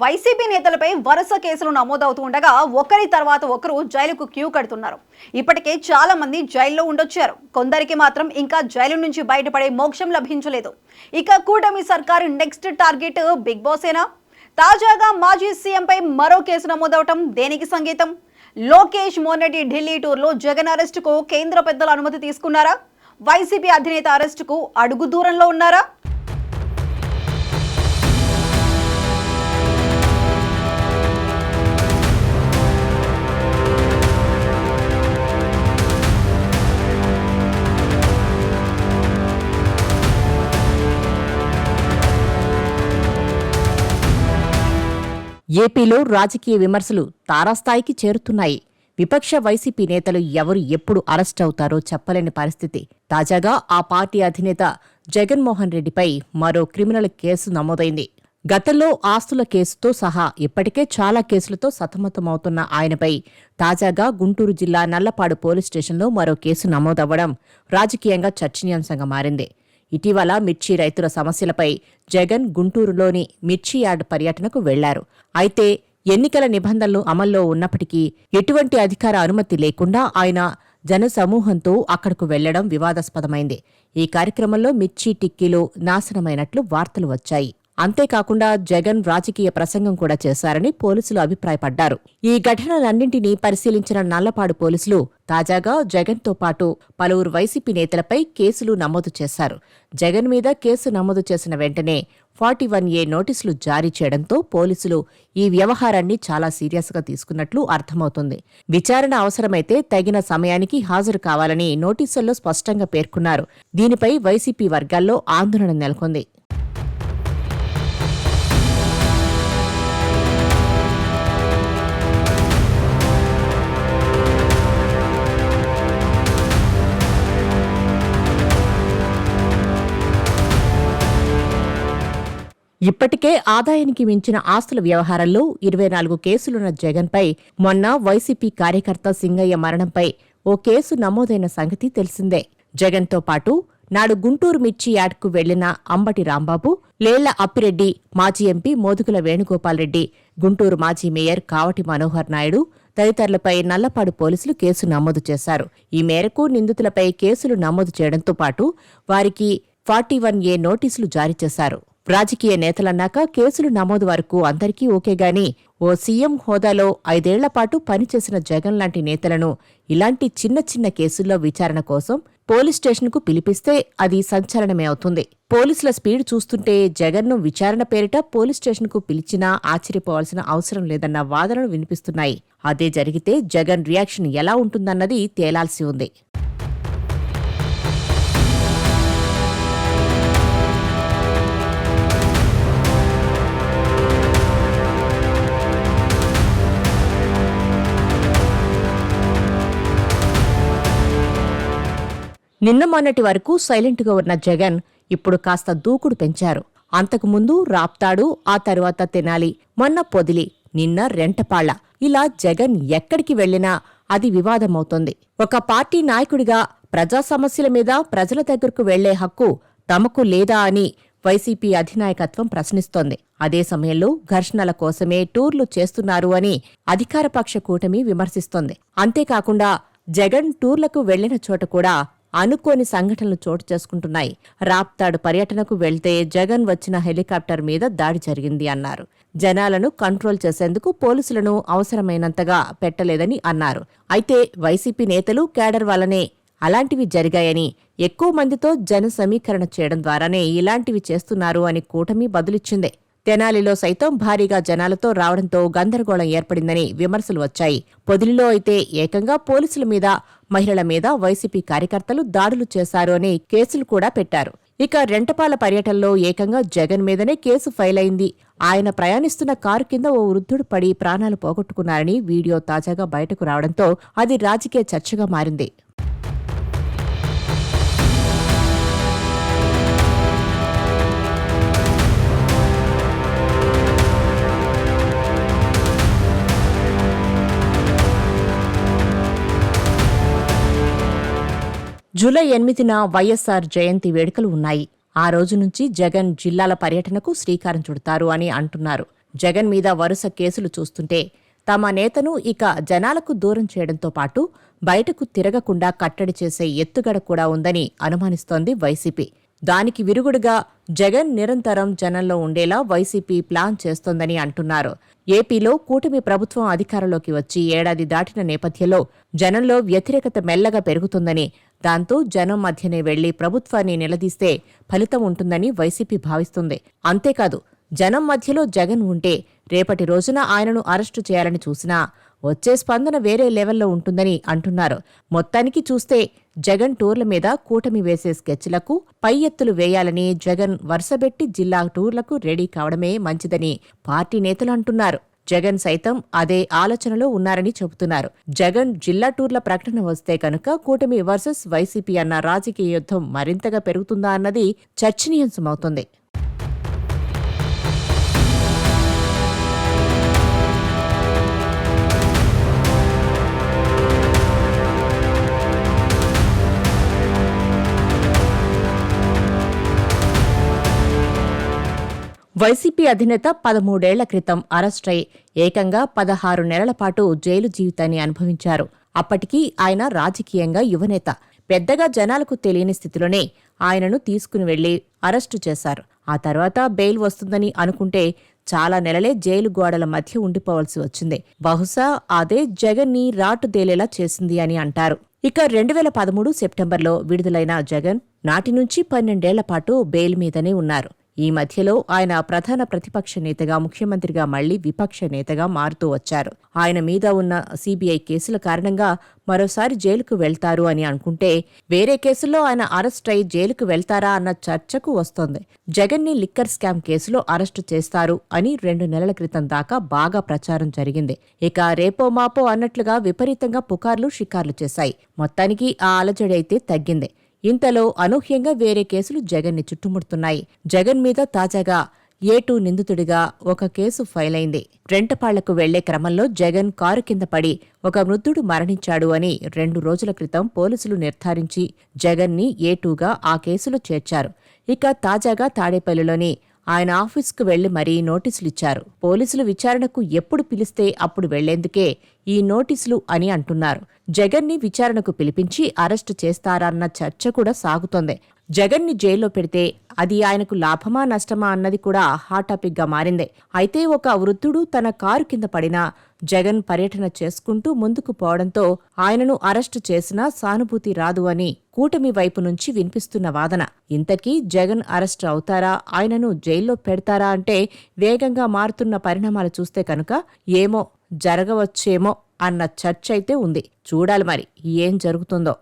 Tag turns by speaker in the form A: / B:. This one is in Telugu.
A: వైసీపీ నేతలపై వరుస కేసులు నమోదవుతూ ఉండగా ఒకరి తర్వాత ఒకరు జైలుకు క్యూ కడుతున్నారు. ఇప్పటికే చాలా మంది జైల్లో ఉండొచ్చారు. కొందరికి మాత్రం ఇంకా జైలు నుంచి బయటపడే మోక్షం లభించలేదు. ఇక కూటమి సర్కారు నెక్స్ట్ టార్గెట్ బిగ్ బాసేనా? తాజాగా మాజీ సీఎంపై మరో కేసు నమోదవటం దేనికి సంకేతం? లోకేష్ మొన్నటి ఢిల్లీ టూర్లో జగన్ అరెస్టుకు కేంద్ర పెద్దల అనుమతి తీసుకున్నారా? వైసీపీ అధినేత అరెస్టుకు అడుగు దూరంలో ఉన్నారా?
B: ఏపీలో రాజకీయ విమర్శలు తారాస్థాయికి చేరుతున్నాయి. విపక్ష వైసీపీ నేతలు ఎవరు ఎప్పుడు అరెస్ట్ అవుతారో చెప్పలేని పరిస్థితి. తాజాగా ఆ పార్టీ అధినేత జగన్మోహన్ రెడ్డిపై మరో క్రిమినల్ కేసు నమోదైంది. గతంలో ఆస్తుల కేసుతో సహా ఇప్పటికే చాలా కేసులతో సతమతమవుతున్న ఆయనపై తాజాగా గుంటూరు జిల్లా నల్లపాడు పోలీస్ స్టేషన్లో మరో కేసు నమోదవ్వడం రాజకీయంగా చర్చనీయాంశంగా మారింది. ఇటీవల మిర్చి రైతుల సమస్యలపై జగన్ గుంటూరులోని మిర్చి యార్డ్ పర్యటనకు వెళ్లారు. అయితే ఎన్నికల నిబంధనలు అమల్లో ఉన్నప్పటికీ ఎటువంటి అధికార అనుమతి లేకుండా ఆయన జనసమూహంతో అక్కడకు వెళ్లడం వివాదాస్పదమైంది. ఈ కార్యక్రమంలో మిర్చి టిక్కీలు నాశనమైనట్లు వార్తలు వచ్చాయి. అంతేకాకుండా జగన్ రాజకీయ ప్రసంగం కూడా చేశారని పోలీసులు అభిప్రాయపడ్డారు. ఈ ఘటనలన్నింటినీ పరిశీలించిన నల్లపాడు పోలీసులు తాజాగా జగన్తో పాటు పలువురు వైసీపీ నేతలపై కేసులు నమోదు చేశారు. జగన్ మీద కేసు నమోదు చేసిన వెంటనే 41A నోటీసులు జారీ చేయడంతో పోలీసులు ఈ వ్యవహారాన్ని చాలా సీరియస్గా తీసుకున్నట్లు అర్థమవుతుంది. విచారణ అవసరమైతే తగిన సమయానికి హాజరు కావాలని నోటీసుల్లో స్పష్టంగా పేర్కొన్నారు. దీనిపై వైసీపీ వర్గాల్లో ఆందోళన నెలకొంది. ఇప్పటికే ఆదాయానికి మించిన ఆస్తుల వ్యవహారంలో 24 కేసులున్న జగన్పై మొన్న వైసీపీ కార్యకర్త సింగయ్య మరణంపై ఓ కేసు నమోదైన సంగతి తెలిసిందే. జగన్తో పాటు నాడు గుంటూరు మిర్చి యార్డ్కు వెళ్లిన అంబటి రాంబాబు, లేళ్ల అప్పిరెడ్డి, మాజీ ఎంపీ మోదుగుల వేణుగోపాల్రెడ్డి, గుంటూరు మాజీ మేయర్ కావటి మనోహర్ నాయుడు తదితరులపై నల్లపాడు పోలీసులు కేసు నమోదు చేశారు. ఈ మేరకు నిందితులపై కేసులు నమోదు చేయడంతో పాటు వారికి 41A నోటీసులు జారీ చేశారు. రాజకీయ నేతలన్నాక కేసులు నమోదు వరకు అందరికీ ఓకేగాని ఓ సీఎం హోదాలో 5 ఏళ్ల పాటు పనిచేసిన జగన్ లాంటి నేతలను ఇలాంటి చిన్న చిన్న కేసుల్లో విచారణ కోసం పోలీస్ స్టేషన్కు పిలిపిస్తే అది సంచలనమే అవుతుంది. పోలీసుల స్పీడ్ చూస్తుంటే జగన్ను విచారణ పేరిట పోలీస్ స్టేషన్కు పిలిచినా ఆశ్చర్యపోవాల్సిన అవసరం లేదన్న వాదనలు వినిపిస్తున్నాయి. అదే జరిగితే జగన్ రియాక్షన్ ఎలా ఉంటుందన్నది తేలాల్సి ఉంది. నిన్న మొన్నటి వరకు సైలెంట్గా ఉన్న జగన్ ఇప్పుడు కాస్త దూకుడు పెంచారు. అంతకుముందు రాప్తాడు, ఆ తరువాత తెనాలి, మొన్న పొదిలి, నిన్న రెంటపాళ్ల, ఇలా జగన్ ఎక్కడికి వెళ్లినా అది వివాదమవుతోంది. ఒక పార్టీ నాయకుడిగా ప్రజా సమస్యల మీద ప్రజల దగ్గరకు వెళ్లే హక్కు తమకు లేదా అని వైసీపీ అధినాయకత్వం ప్రశ్నిస్తోంది. అదే సమయంలో ఘర్షణల కోసమే టూర్లు చేస్తున్నారు అని అధికారపక్ష కూటమి విమర్శిస్తోంది. అంతేకాకుండా జగన్ టూర్లకు వెళ్లిన చోట కూడా అనుకోని సంఘటనలు చోటు చేసుకుంటున్నాయి. రాప్తాడు పర్యటనకు వెళ్తే జగన్ వచ్చిన హెలికాప్టర్ మీద దాడి జరిగింది అన్నారు. జనాలను కంట్రోల్ చేసేందుకు పోలీసులను అవసరమైనంతగా పెట్టలేదని అన్నారు. అయితే వైసీపీ నేతలు కేడర్ వల్లనే అలాంటివి జరిగాయని, ఎక్కువ మందితో జన సమీకరణ చేయడం ద్వారానే ఇలాంటివి చేస్తున్నారు అని కూటమి బదులిచ్చింది. తెనాలిలో సైతం భారీగా జనాలతో రావడంతో గందరగోళం ఏర్పడిందని విమర్శలు వచ్చాయి. పొదిలిలో అయితే ఏకంగా పోలీసుల మీద, మహిళల మీద వైసీపీ కార్యకర్తలు దాడులు చేశారు అని కేసులు కూడా పెట్టారు. ఇక రెంటపాల పర్యటనలో ఏకంగా జగన్ మీదనే కేసు ఫైల్ అయింది. ఆయన ప్రయాణిస్తున్న కారు కింద ఓ వృద్ధుడు పడి ప్రాణాలు పోగొట్టుకున్నారని వీడియో తాజాగా బయటకు రావడంతో అది రాజకీయ చర్చగా మారింది. జూలై 8న వైఎస్సార్ జయంతి వేడుకలు ఉన్నాయి. ఆ రోజు నుంచి జగన్ జిల్లాల పర్యటనకు శ్రీకారం చుడతారు అని అంటున్నారు. జగన్ మీద వరుస కేసులు చూస్తుంటే తమ నేతను ఇక జనాలకు దూరం చేయడంతో పాటు బయటకు తిరగకుండా కట్టడి చేసే ఎత్తుగడ కూడా ఉందని అనుమానిస్తోంది వైసీపీ. దానికి విరుగుడుగా జగన్ నిరంతరం జనంలో ఉండేలా వైసీపీ ప్లాన్ చేస్తోందని అంటున్నారు. ఏపీలో కూటమి ప్రభుత్వం అధికారంలోకి వచ్చి ఏడాది దాటిన నేపథ్యంలో జనంలో వ్యతిరేకత మెల్లగా పెరుగుతుందని, దాంతో జనం మధ్యనే వెళ్లి ప్రభుత్వాన్ని నిలదీస్తే ఫలితం ఉంటుందని వైసీపీ భావిస్తుంది. అంతేకాదు, జనం మధ్యలో జగన్ ఉంటే రేపటి రోజున ఆయనను అరెస్టు చేయాలని చూసినా వచ్చే స్పందన వేరే లెవెల్లో ఉంటుందని అంటున్నారు. మొత్తానికి చూస్తే జగన్ టూర్ల మీద కూటమి వేసే స్కెచ్లకు పై ఎత్తులు వేయాలని జగన్ వరుసబెట్టి జిల్లా టూర్లకు రెడీ కావడమే మంచిదని పార్టీ నేతలు అంటున్నారు. జగన్ సైతం అదే ఆలోచనలో ఉన్నారని చెబుతున్నారు. జగన్ జిల్లా టూర్ల ప్రకటన వస్తే కనుక కూటమి వర్సెస్ వైసీపీ అన్న రాజకీయ యుద్ధం మరింతగా పెరుగుతుందా అన్నది చర్చనీయాంశమవుతుంది. వైసీపీ అధినేత 13 ఏళ్ల క్రితం అరెస్టై ఏకంగా 16 నెలల పాటు జైలు జీవితాన్ని అనుభవించారు. అప్పటికి ఆయన రాజకీయంగా యువనేత. పెద్దగా జనాలకు తెలియని స్థితిలోనే ఆయనను తీసుకుని వెళ్లి అరెస్టు చేశారు. ఆ తర్వాత బెయిల్ వస్తుందని అనుకుంటే చాలా నెలలే జైలు గోడల మధ్య ఉండిపోవాల్సి వచ్చింది. బహుశా అదే జగన్ని రాటుదేలేలా చేసింది అని అంటారు. ఇక 2013 సెప్టెంబర్లో విడుదలైన జగన్ నాటి నుంచి 12 ఏళ్ల పాటు బెయిల్ మీదనే ఉన్నారు. ఈ మధ్యలో ఆయన ప్రధాన ప్రతిపక్ష నేతగా, ముఖ్యమంత్రిగా మళ్లీ విపక్ష నేతగా మారుతూ వచ్చారు. ఆయన మీద ఉన్న సీబీఐ కేసుల కారణంగా మరోసారి జైలుకు వెళ్తారు అని అనుకుంటే వేరే కేసుల్లో ఆయన అరెస్ట్ అయి జైలుకు వెళ్తారా అన్న చర్చకు వస్తోంది. జగన్ని లిక్కర్ స్కామ్ కేసులో అరెస్టు చేస్తారు అని 2 నెలల క్రితం దాకా బాగా ప్రచారం జరిగింది. ఇక రేపో మాపో అన్నట్లుగా విపరీతంగా పుకార్లు షికార్లు చేశాయి. మొత్తానికి ఆ అలజడి అయితే తగ్గింది. ఇంతలో అనూహ్యంగా వేరే కేసులు జగన్ని చుట్టుముడుతున్నాయి. జగన్ మీద తాజాగా A2 నిందితుడిగా ఒక కేసు ఫైల్ అయింది. రెంటపాళ్లకు వెళ్లే క్రమంలో జగన్ కారు కింద పడి ఒక వృద్ధుడు మరణించాడు అని 2 రోజుల క్రితం పోలీసులు నిర్ధారించి జగన్ని A2గా ఆ కేసులో చేర్చారు. ఇక తాజాగా తాడేపల్లిలోని ఆయన ఆఫీసుకు వెళ్లి మరీ నోటీసులిచ్చారు. పోలీసులు విచారణకు ఎప్పుడు పిలిస్తే అప్పుడు వెళ్లేందుకే ఈ నోటీసులు అని అంటున్నారు. జగన్ని విచారణకు పిలిపించి అరెస్టు చేస్తారన్న చర్చ కూడా సాగుతోంది. జగన్ని జైల్లో పెడితే అది ఆయనకు లాభమా నష్టమా అన్నది కూడా హాట్ టాపిక్ గా మారింది. అయితే ఒక వృద్ధుడు తన కారు కింద పడినా జగన్ పర్యటన చేసుకుంటూ ముందుకు పోవడంతో ఆయనను అరెస్టు చేసినా సానుభూతి రాదు అని కూటమి వైపు నుంచి వినిపిస్తున్న వాదన. ఇంతకీ జగన్ అరెస్టు అవుతారా, ఆయనను జైల్లో పెడతారా అంటే వేగంగా మారుతున్న పరిణామాలు చూస్తే కనుక ఏమో జరగవచ్చేమో అన్న చర్చ అయితే ఉంది. చూడాలి మరి ఏం జరుగుతుందో.